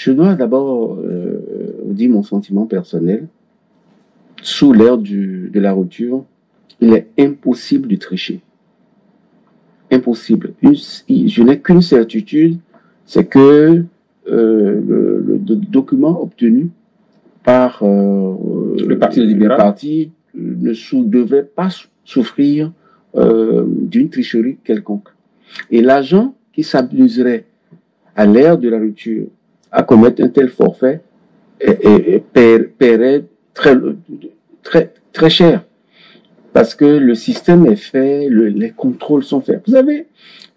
Je dois d'abord dire mon sentiment personnel. Sous l'ère de la rupture, il est impossible de tricher. Impossible. Je n'ai qu'une certitude, c'est que le document obtenu par le Parti libéral, ne devait pas souffrir d'une tricherie quelconque. Et l'agent qui s'amuserait à l'ère de la rupture à commettre un tel forfait paierait très cher. Parce que le système est fait, les contrôles sont faits. Vous savez,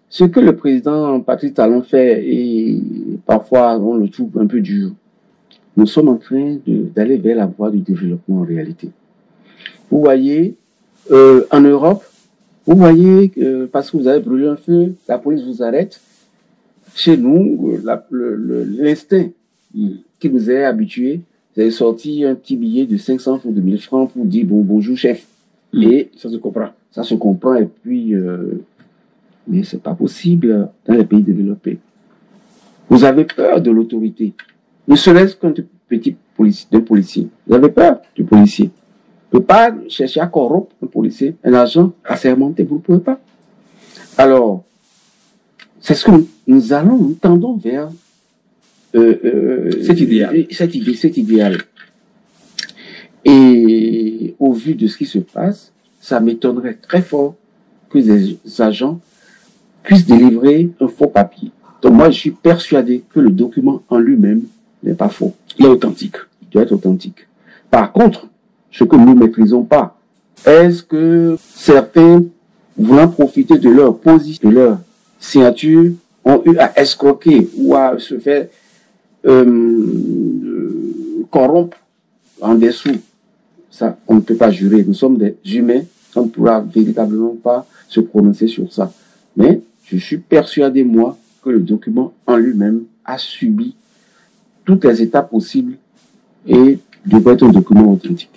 ce que le président Patrice Talon fait, et parfois on le trouve un peu dur, nous sommes en train d'aller vers la voie du développement en réalité. Vous voyez, en Europe, vous voyez, parce que vous avez brûlé un feu, la police vous arrête. Chez nous, l'instinct qui nous est habitué, vous avez sorti un petit billet de 500 ou de 1000 francs pour dire bonjour chef. Et ça se comprend. Ça se comprend, et puis, mais c'est pas possible dans les pays développés. Vous avez peur de l'autorité. Ne serait-ce qu'un petit policier. Vous avez peur du policier. Vous ne pouvez pas chercher à corrompre un policier, un agent assermenté, vous ne pouvez pas. Alors, c'est ce que nous tendons vers cet idéal. Et au vu de ce qui se passe, ça m'étonnerait très fort que des agents puissent délivrer un faux papier. Donc moi, je suis persuadé que le document en lui-même n'est pas faux. Il est authentique. Il doit être authentique. Par contre, ce que nous ne maîtrisons pas, est-ce que certains, voulant profiter de leur position, de leur signature, ont eu à escroquer ou à se faire corrompre en dessous? Ça, on ne peut pas jurer. Nous sommes des humains, on ne pourra véritablement pas se prononcer sur ça. Mais je suis persuadé, moi, que le document en lui-même a subi toutes les étapes possibles et devrait être un document authentique.